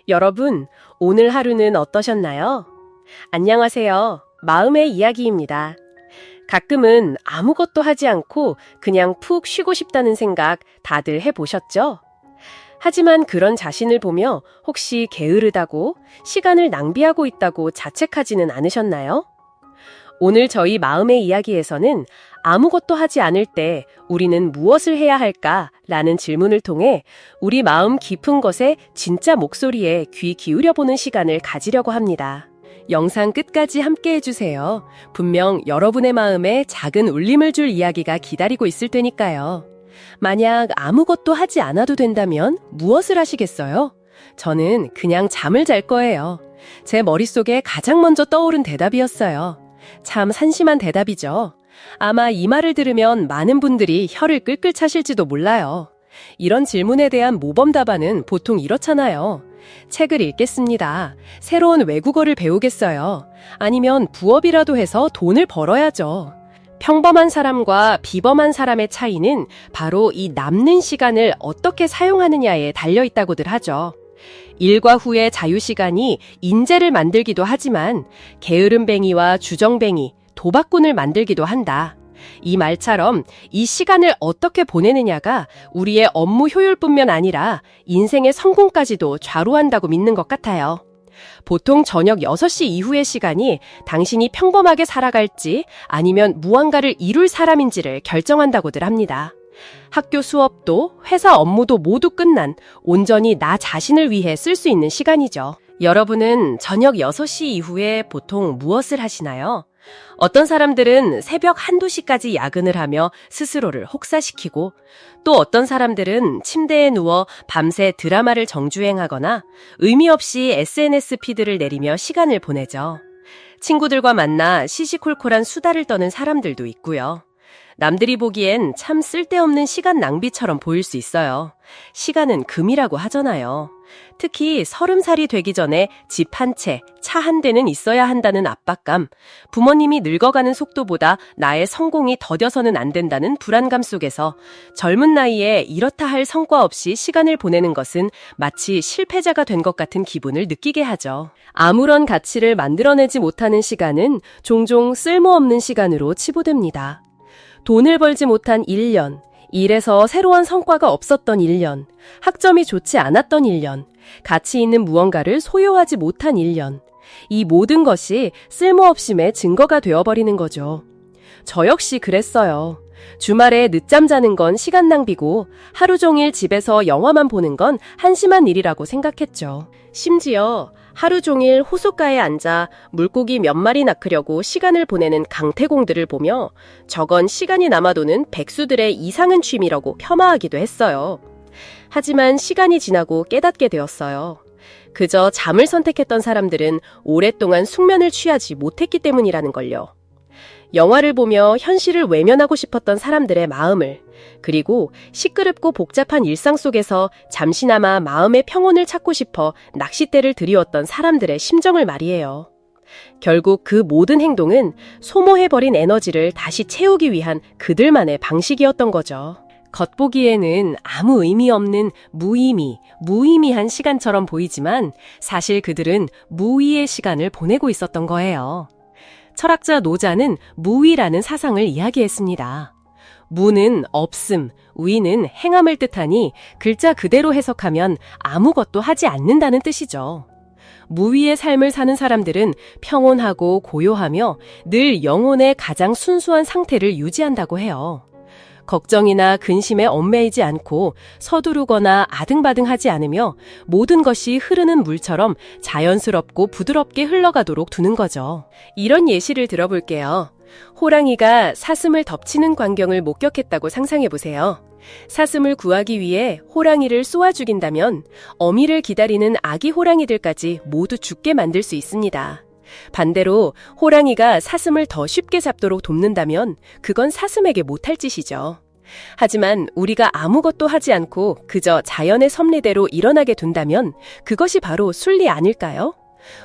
여러분, 오늘 하루는 어떠셨나요? 안녕하세요. 마음의 이야기입니다. 가끔은 아무것도 하지 않고 그냥 푹 쉬고 싶다는 생각 다들 해보셨죠? 하지만 그런 자신을 보며 혹시 게으르다고 시간을 낭비하고 있다고 자책하지는 않으셨나요? 오늘 저희 마음의 이야기에서는 아무것도 하지 않을 때 우리는 무엇을 해야 할까라는 질문을 통해 우리 마음 깊은 것에 진짜 목소리에 귀 기울여보는 시간을 가지려고 합니다. 영상 끝까지 함께 해주세요. 분명 여러분의 마음에 작은 울림을 줄 이야기가 기다리고 있을 테니까요. 만약 아무것도 하지 않아도 된다면 무엇을 하시겠어요? 저는 그냥 잠을 잘 거예요. 제 머릿속에 가장 먼저 떠오른 대답이었어요. 참 산심한 대답이죠. 아마 이 말을 들으면 많은 분들이 혀를 끌끌 차실지도 몰라요. 이런 질문에 대한 모범 답안은 보통 이렇잖아요. 책을 읽겠습니다. 새로운 외국어를 배우겠어요. 아니면 부업이라도 해서 돈을 벌어야죠. 평범한 사람과 비범한 사람의 차이는 바로 이 남는 시간을 어떻게 사용하느냐에 달려있다고들 하죠. 일과 후의 자유시간이 인재를 만들기도 하지만 게으름뱅이와 주정뱅이, 도박꾼을 만들기도 한다. 이 말처럼 이 시간을 어떻게 보내느냐가 우리의 업무 효율뿐만 아니라 인생의 성공까지도 좌우한다고 믿는 것 같아요. 보통 저녁 6시 이후의 시간이 당신이 평범하게 살아갈지 아니면 무언가를 이룰 사람인지를 결정한다고들 합니다. 학교 수업도 회사 업무도 모두 끝난 온전히 나 자신을 위해 쓸 수 있는 시간이죠. 여러분은 저녁 6시 이후에 보통 무엇을 하시나요? 어떤 사람들은 새벽 1~2시까지 야근을 하며 스스로를 혹사시키고 또 어떤 사람들은 침대에 누워 밤새 드라마를 정주행하거나 의미 없이 SNS 피드를 내리며 시간을 보내죠. 친구들과 만나 시시콜콜한 수다를 떠는 사람들도 있고요. 남들이 보기엔 참 쓸데없는 시간 낭비처럼 보일 수 있어요. 시간은 금이라고 하잖아요. 특히 30살이 되기 전에 집 한 채, 차 한 대는 있어야 한다는 압박감, 부모님이 늙어가는 속도보다 나의 성공이 더뎌서는 안 된다는 불안감 속에서 젊은 나이에 이렇다 할 성과 없이 시간을 보내는 것은 마치 실패자가 된 것 같은 기분을 느끼게 하죠. 아무런 가치를 만들어내지 못하는 시간은 종종 쓸모없는 시간으로 치부됩니다. 돈을 벌지 못한 1년, 일에서 새로운 성과가 없었던 1년, 학점이 좋지 않았던 1년, 가치 있는 무언가를 소유하지 못한 1년, 이 모든 것이 쓸모없음의 증거가 되어버리는 거죠. 저 역시 그랬어요. 주말에 늦잠 자는 건 시간 낭비고 하루 종일 집에서 영화만 보는 건 한심한 일이라고 생각했죠. 심지어 하루 종일 호숫가에 앉아 물고기 몇 마리 낚으려고 시간을 보내는 강태공들을 보며 저건 시간이 남아도는 백수들의 이상한 취미라고 폄하하기도 했어요. 하지만 시간이 지나고 깨닫게 되었어요. 그저 잠을 선택했던 사람들은 오랫동안 숙면을 취하지 못했기 때문이라는 걸요. 영화를 보며 현실을 외면하고 싶었던 사람들의 마음을, 그리고 시끄럽고 복잡한 일상 속에서 잠시나마 마음의 평온을 찾고 싶어 낚싯대를 들이웠던 사람들의 심정을 말이에요. 결국 그 모든 행동은 소모해버린 에너지를 다시 채우기 위한 그들만의 방식이었던 거죠. 겉보기에는 아무 의미 없는 무의미한 시간처럼 보이지만 사실 그들은 무의의 시간을 보내고 있었던 거예요. 철학자 노자는 무의라는 사상을 이야기했습니다. 무는 없음, 위는 행함을 뜻하니 글자 그대로 해석하면 아무것도 하지 않는다는 뜻이죠. 무위의 삶을 사는 사람들은 평온하고 고요하며 늘 영혼의 가장 순수한 상태를 유지한다고 해요. 걱정이나 근심에 얽매이지 않고 서두르거나 아등바등하지 않으며 모든 것이 흐르는 물처럼 자연스럽고 부드럽게 흘러가도록 두는 거죠. 이런 예시를 들어볼게요. 호랑이가 사슴을 덮치는 광경을 목격했다고 상상해보세요. 사슴을 구하기 위해 호랑이를 쏘아 죽인다면 어미를 기다리는 아기 호랑이들까지 모두 죽게 만들 수 있습니다. 반대로 호랑이가 사슴을 더 쉽게 잡도록 돕는다면 그건 사슴에게 못할 짓이죠. 하지만 우리가 아무것도 하지 않고 그저 자연의 섭리대로 일어나게 둔다면 그것이 바로 순리 아닐까요?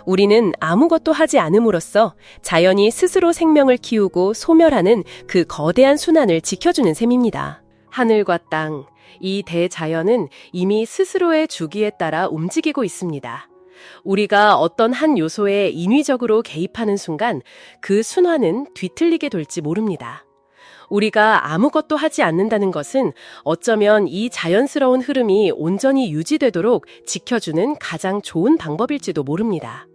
우리는 아무것도 하지 않음으로써 자연이 스스로 생명을 키우고 소멸하는 그 거대한 순환을 지켜주는 셈입니다. 하늘과 땅, 이 대자연은 이미 스스로의 주기에 따라 움직이고 있습니다. 우리가 어떤 한 요소에 인위적으로 개입하는 순간 그 순환은 뒤틀리게 될지 모릅니다. 우리가 아무것도 하지 않는다는 것은 어쩌면 이 자연스러운 흐름이 온전히 유지되도록 지켜주는 가장 좋은 방법일지도 모릅니다.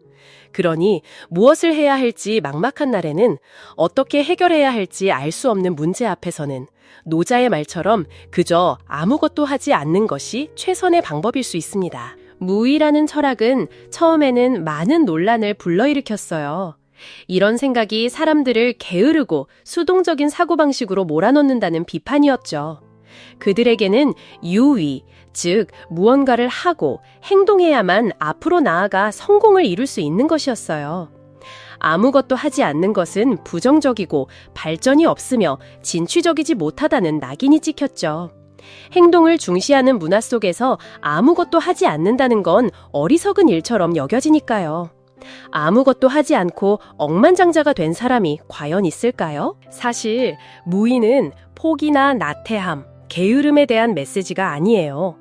그러니 무엇을 해야 할지 막막한 날에는 어떻게 해결해야 할지 알 수 없는 문제 앞에서는 노자의 말처럼 그저 아무것도 하지 않는 것이 최선의 방법일 수 있습니다. 무의라는 철학은 처음에는 많은 논란을 불러일으켰어요. 이런 생각이 사람들을 게으르고 수동적인 사고방식으로 몰아넣는다는 비판이었죠. 그들에게는 유의, 즉 무언가를 하고 행동해야만 앞으로 나아가 성공을 이룰 수 있는 것이었어요. 아무것도 하지 않는 것은 부정적이고 발전이 없으며 진취적이지 못하다는 낙인이 찍혔죠. 행동을 중시하는 문화 속에서 아무것도 하지 않는다는 건 어리석은 일처럼 여겨지니까요. 아무것도 하지 않고 억만장자가 된 사람이 과연 있을까요? 사실 무의는 포기나 나태함, 게으름에 대한 메시지가 아니에요.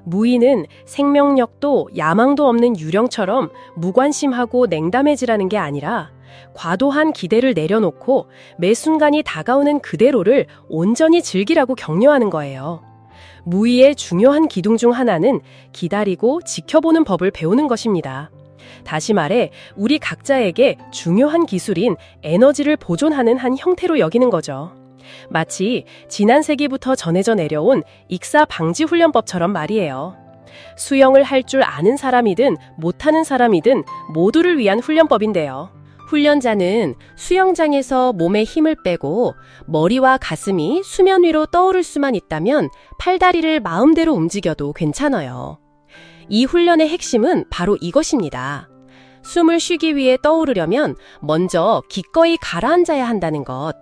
무의는 생명력도 야망도 없는 유령처럼 무관심하고 냉담해지라는 게 아니라 과도한 기대를 내려놓고 매 순간이 다가오는 그대로를 온전히 즐기라고 격려하는 거예요. 무의의 중요한 기둥 중 하나는 기다리고 지켜보는 법을 배우는 것입니다. 다시 말해 우리 각자에게 중요한 기술인 에너지를 보존하는 한 형태로 여기는 거죠. 마치 지난 세기부터 전해져 내려온 익사 방지 훈련법처럼 말이에요. 수영을 할 줄 아는 사람이든 못하는 사람이든 모두를 위한 훈련법인데요. 훈련자는 수영장에서 몸에 힘을 빼고 머리와 가슴이 수면 위로 떠오를 수만 있다면 팔다리를 마음대로 움직여도 괜찮아요. 이 훈련의 핵심은 바로 이것입니다. 숨을 쉬기 위해 떠오르려면 먼저 기꺼이 가라앉아야 한다는 것.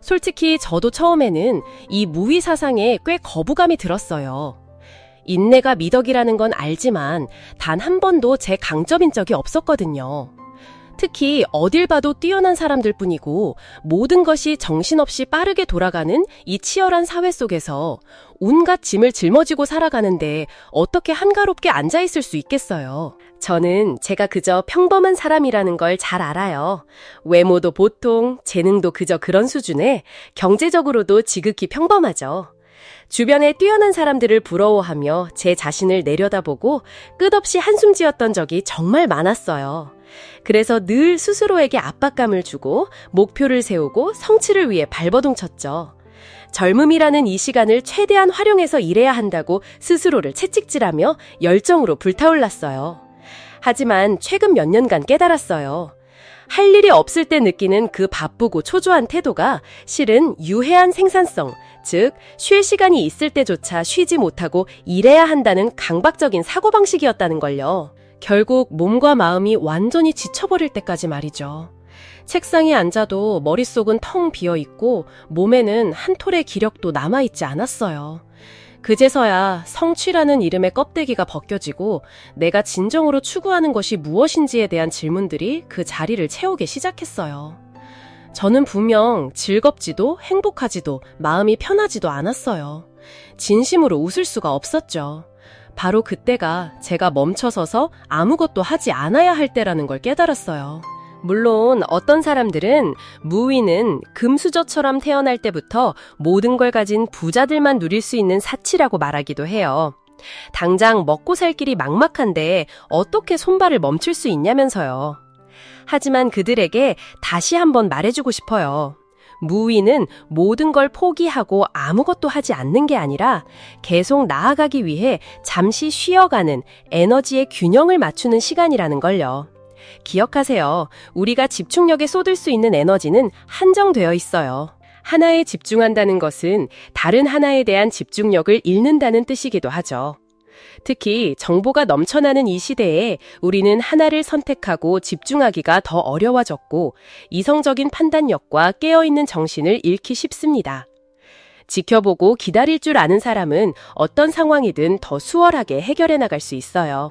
솔직히 저도 처음에는 이 무의 사상에 꽤 거부감이 들었어요. 인내가 미덕이라는 건 알지만 단 한 번도 제 강점인 적이 없었거든요. 특히 어딜 봐도 뛰어난 사람들 뿐이고 모든 것이 정신없이 빠르게 돌아가는 이 치열한 사회 속에서 온갖 짐을 짊어지고 살아가는데 어떻게 한가롭게 앉아있을 수 있겠어요. 저는 제가 그저 평범한 사람이라는 걸 잘 알아요. 외모도 보통, 재능도 그저 그런 수준에 경제적으로도 지극히 평범하죠. 주변에 뛰어난 사람들을 부러워하며 제 자신을 내려다보고 끝없이 한숨 지었던 적이 정말 많았어요. 그래서 늘 스스로에게 압박감을 주고 목표를 세우고 성취를 위해 발버둥 쳤죠. 젊음이라는 이 시간을 최대한 활용해서 일해야 한다고 스스로를 채찍질하며 열정으로 불타올랐어요. 하지만 최근 몇 년간 깨달았어요. 할 일이 없을 때 느끼는 그 바쁘고 초조한 태도가 실은 유해한 생산성, 즉 쉴 시간이 있을 때조차 쉬지 못하고 일해야 한다는 강박적인 사고방식이었다는 걸요. 결국 몸과 마음이 완전히 지쳐버릴 때까지 말이죠. 책상에 앉아도 머릿속은 텅 비어있고 몸에는 한 톨의 기력도 남아있지 않았어요. 그제서야 성취라는 이름의 껍데기가 벗겨지고 내가 진정으로 추구하는 것이 무엇인지에 대한 질문들이 그 자리를 채우기 시작했어요. 저는 분명 즐겁지도 행복하지도 마음이 편하지도 않았어요. 진심으로 웃을 수가 없었죠. 바로 그때가 제가 멈춰서서 아무것도 하지 않아야 할 때라는 걸 깨달았어요. 물론 어떤 사람들은 무의는 금수저처럼 태어날 때부터 모든 걸 가진 부자들만 누릴 수 있는 사치라고 말하기도 해요. 당장 먹고 살 길이 막막한데 어떻게 손발을 멈출 수 있냐면서요. 하지만 그들에게 다시 한번 말해주고 싶어요. 무의는 모든 걸 포기하고 아무것도 하지 않는 게 아니라 계속 나아가기 위해 잠시 쉬어가는 에너지의 균형을 맞추는 시간이라는 걸요. 기억하세요. 우리가 집중력에 쏟을 수 있는 에너지는 한정되어 있어요. 하나에 집중한다는 것은 다른 하나에 대한 집중력을 잃는다는 뜻이기도 하죠. 특히 정보가 넘쳐나는 이 시대에 우리는 하나를 선택하고 집중하기가 더 어려워졌고 이성적인 판단력과 깨어있는 정신을 잃기 쉽습니다. 지켜보고 기다릴 줄 아는 사람은 어떤 상황이든 더 수월하게 해결해 나갈 수 있어요.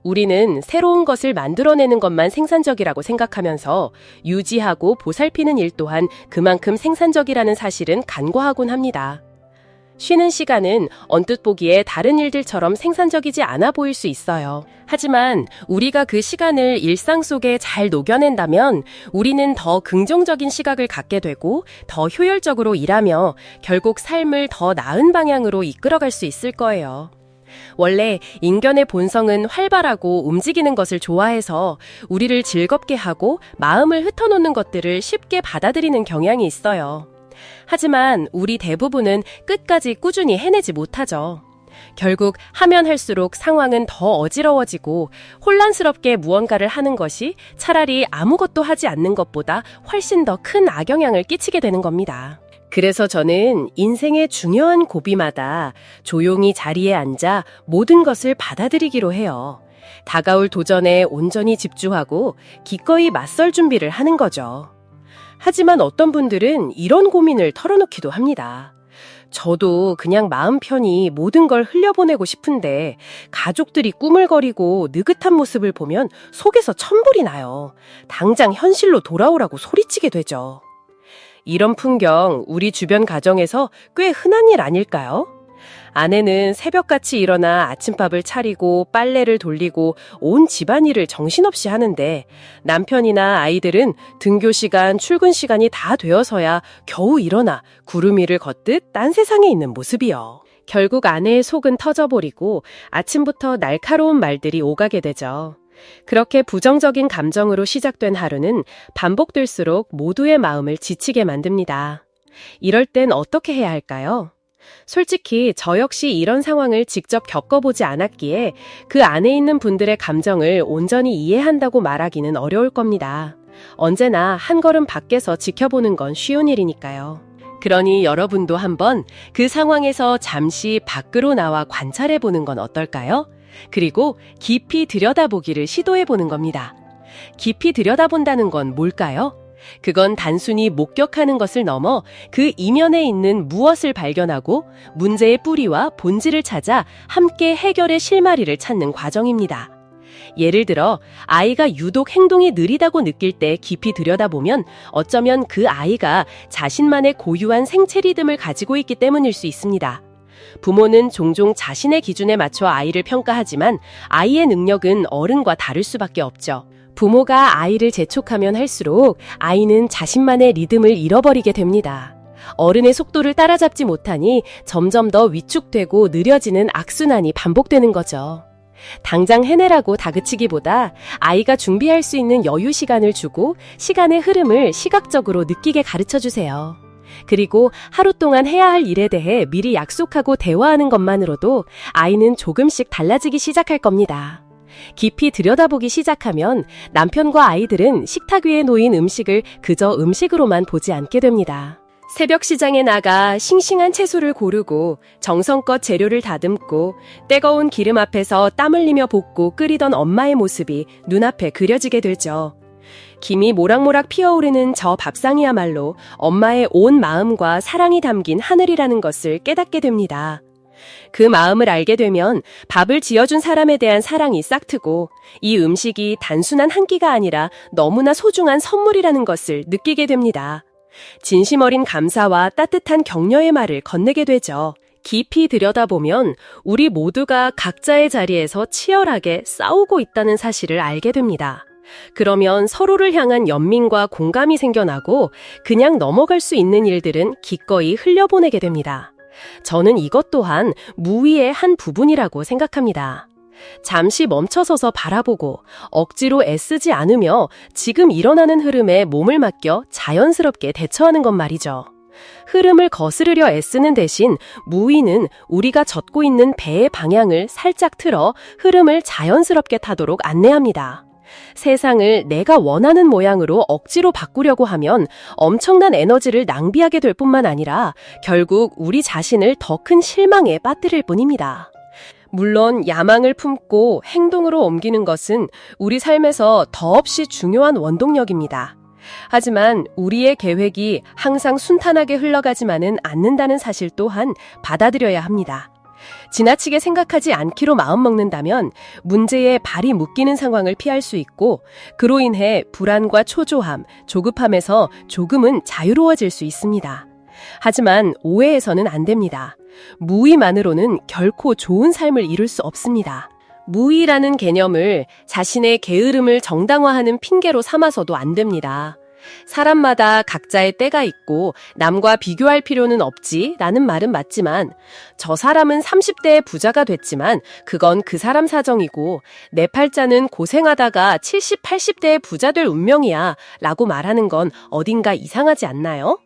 우리는 새로운 것을 만들어내는 것만 생산적이라고 생각하면서 유지하고 보살피는 일 또한 그만큼 생산적이라는 사실은 간과하곤 합니다. 쉬는 시간은 언뜻 보기에 다른 일들처럼 생산적이지 않아 보일 수 있어요. 하지만 우리가 그 시간을 일상 속에 잘 녹여낸다면 우리는 더 긍정적인 시각을 갖게 되고 더 효율적으로 일하며 결국 삶을 더 나은 방향으로 이끌어갈 수 있을 거예요. 원래 인간의 본성은 활발하고 움직이는 것을 좋아해서 우리를 즐겁게 하고 마음을 흩어놓는 것들을 쉽게 받아들이는 경향이 있어요. 하지만 우리 대부분은 끝까지 꾸준히 해내지 못하죠. 결국 하면 할수록 상황은 더 어지러워지고 혼란스럽게 무언가를 하는 것이 차라리 아무것도 하지 않는 것보다 훨씬 더 큰 악영향을 끼치게 되는 겁니다. 그래서 저는 인생의 중요한 고비마다 조용히 자리에 앉아 모든 것을 받아들이기로 해요. 다가올 도전에 온전히 집중하고 기꺼이 맞설 준비를 하는 거죠. 하지만 어떤 분들은 이런 고민을 털어놓기도 합니다. 저도 그냥 마음 편히 모든 걸 흘려보내고 싶은데 가족들이 꾸물거리고 느긋한 모습을 보면 속에서 천불이 나요. 당장 현실로 돌아오라고 소리치게 되죠. 이런 풍경 우리 주변 가정에서 꽤 흔한 일 아닐까요? 아내는 새벽같이 일어나 아침밥을 차리고 빨래를 돌리고 온 집안일을 정신없이 하는데 남편이나 아이들은 등교 시간, 출근 시간이 다 되어서야 겨우 일어나 구름 위를 걷듯 딴 세상에 있는 모습이요. 결국 아내의 속은 터져버리고 아침부터 날카로운 말들이 오가게 되죠. 그렇게 부정적인 감정으로 시작된 하루는 반복될수록 모두의 마음을 지치게 만듭니다. 이럴 땐 어떻게 해야 할까요? 솔직히 저 역시 이런 상황을 직접 겪어보지 않았기에 그 안에 있는 분들의 감정을 온전히 이해한다고 말하기는 어려울 겁니다. 언제나 한 걸음 밖에서 지켜보는 건 쉬운 일이니까요. 그러니 여러분도 한번 그 상황에서 잠시 밖으로 나와 관찰해보는 건 어떨까요? 그리고 깊이 들여다보기를 시도해보는 겁니다. 깊이 들여다본다는 건 뭘까요? 그건 단순히 목격하는 것을 넘어 그 이면에 있는 무엇을 발견하고 문제의 뿌리와 본질을 찾아 함께 해결의 실마리를 찾는 과정입니다. 예를 들어 아이가 유독 행동이 느리다고 느낄 때 깊이 들여다보면 어쩌면 그 아이가 자신만의 고유한 생체 리듬을 가지고 있기 때문일 수 있습니다. 부모는 종종 자신의 기준에 맞춰 아이를 평가하지만 아이의 능력은 어른과 다를 수밖에 없죠. 부모가 아이를 재촉하면 할수록 아이는 자신만의 리듬을 잃어버리게 됩니다. 어른의 속도를 따라잡지 못하니 점점 더 위축되고 느려지는 악순환이 반복되는 거죠. 당장 해내라고 다그치기보다 아이가 준비할 수 있는 여유 시간을 주고 시간의 흐름을 시각적으로 느끼게 가르쳐주세요. 그리고 하루 동안 해야 할 일에 대해 미리 약속하고 대화하는 것만으로도 아이는 조금씩 달라지기 시작할 겁니다. 깊이 들여다보기 시작하면 남편과 아이들은 식탁 위에 놓인 음식을 그저 음식으로만 보지 않게 됩니다. 새벽 시장에 나가 싱싱한 채소를 고르고 정성껏 재료를 다듬고 뜨거운 기름 앞에서 땀 흘리며 볶고 끓이던 엄마의 모습이 눈앞에 그려지게 되죠. 김이 모락모락 피어오르는 저 밥상이야말로 엄마의 온 마음과 사랑이 담긴 하늘이라는 것을 깨닫게 됩니다. 그 마음을 알게 되면 밥을 지어준 사람에 대한 사랑이 싹트고 이 음식이 단순한 한 끼가 아니라 너무나 소중한 선물이라는 것을 느끼게 됩니다. 진심 어린 감사와 따뜻한 격려의 말을 건네게 되죠. 깊이 들여다보면 우리 모두가 각자의 자리에서 치열하게 싸우고 있다는 사실을 알게 됩니다. 그러면 서로를 향한 연민과 공감이 생겨나고 그냥 넘어갈 수 있는 일들은 기꺼이 흘려보내게 됩니다. 저는 이것 또한 무의의 한 부분이라고 생각합니다. 잠시 멈춰서서 바라보고 억지로 애쓰지 않으며 지금 일어나는 흐름에 몸을 맡겨 자연스럽게 대처하는 것 말이죠. 흐름을 거스르려 애쓰는 대신 무의는 우리가 젓고 있는 배의 방향을 살짝 틀어 흐름을 자연스럽게 타도록 안내합니다. 세상을 내가 원하는 모양으로 억지로 바꾸려고 하면 엄청난 에너지를 낭비하게 될 뿐만 아니라 결국 우리 자신을 더 큰 실망에 빠뜨릴 뿐입니다. 물론 야망을 품고 행동으로 옮기는 것은 우리 삶에서 더없이 중요한 원동력입니다. 하지만 우리의 계획이 항상 순탄하게 흘러가지만은 않는다는 사실 또한 받아들여야 합니다. 지나치게 생각하지 않기로 마음먹는다면 문제에 발이 묶이는 상황을 피할 수 있고 그로 인해 불안과 초조함, 조급함에서 조금은 자유로워질 수 있습니다. 하지만 오해해서는 안 됩니다. 무의만으로는 결코 좋은 삶을 이룰 수 없습니다. 무의라는 개념을 자신의 게으름을 정당화하는 핑계로 삼아서도 안 됩니다. 사람마다 각자의 때가 있고 남과 비교할 필요는 없지라는 말은 맞지만 저 사람은 30대에 부자가 됐지만 그건 그 사람 사정이고 내 팔자는 고생하다가 70, 80대에 부자 될 운명이야 라고 말하는 건 어딘가 이상하지 않나요?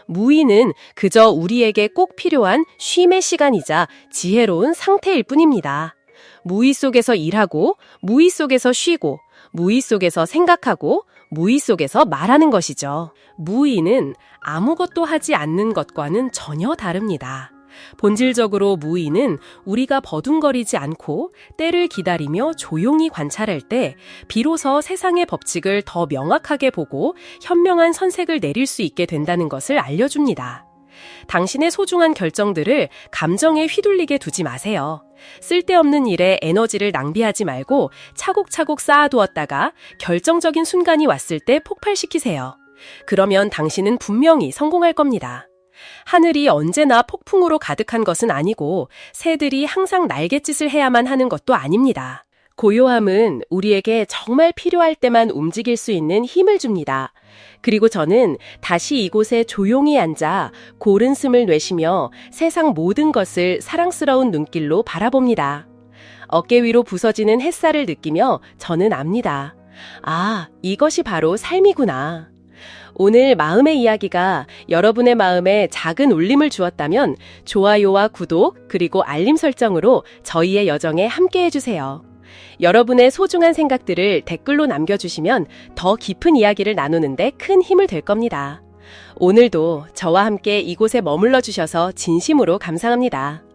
무의는 그저 우리에게 꼭 필요한 쉼의 시간이자 지혜로운 상태일 뿐입니다. 무의 속에서 일하고, 무의 속에서 쉬고, 무의 속에서 생각하고, 무의 속에서 말하는 것이죠. 무의는 아무것도 하지 않는 것과는 전혀 다릅니다. 본질적으로 무의는 우리가 버둥거리지 않고 때를 기다리며 조용히 관찰할 때 비로소 세상의 법칙을 더 명확하게 보고 현명한 선택을 내릴 수 있게 된다는 것을 알려줍니다. 당신의 소중한 결정들을 감정에 휘둘리게 두지 마세요. 쓸데없는 일에 에너지를 낭비하지 말고 차곡차곡 쌓아두었다가 결정적인 순간이 왔을 때 폭발시키세요. 그러면 당신은 분명히 성공할 겁니다. 하늘이 언제나 폭풍으로 가득한 것은 아니고 새들이 항상 날갯짓을 해야만 하는 것도 아닙니다. 고요함은 우리에게 정말 필요할 때만 움직일 수 있는 힘을 줍니다. 그리고 저는 다시 이곳에 조용히 앉아 고른 숨을 내쉬며 세상 모든 것을 사랑스러운 눈길로 바라봅니다. 어깨 위로 부서지는 햇살을 느끼며 저는 압니다. 아, 이것이 바로 삶이구나. 오늘 마음의 이야기가 여러분의 마음에 작은 울림을 주었다면 좋아요와 구독 그리고 알림 설정으로 저희의 여정에 함께 해주세요. 여러분의 소중한 생각들을 댓글로 남겨주시면 더 깊은 이야기를 나누는데 큰 힘을 될 겁니다. 오늘도 저와 함께 이곳에 머물러 주셔서 진심으로 감사합니다.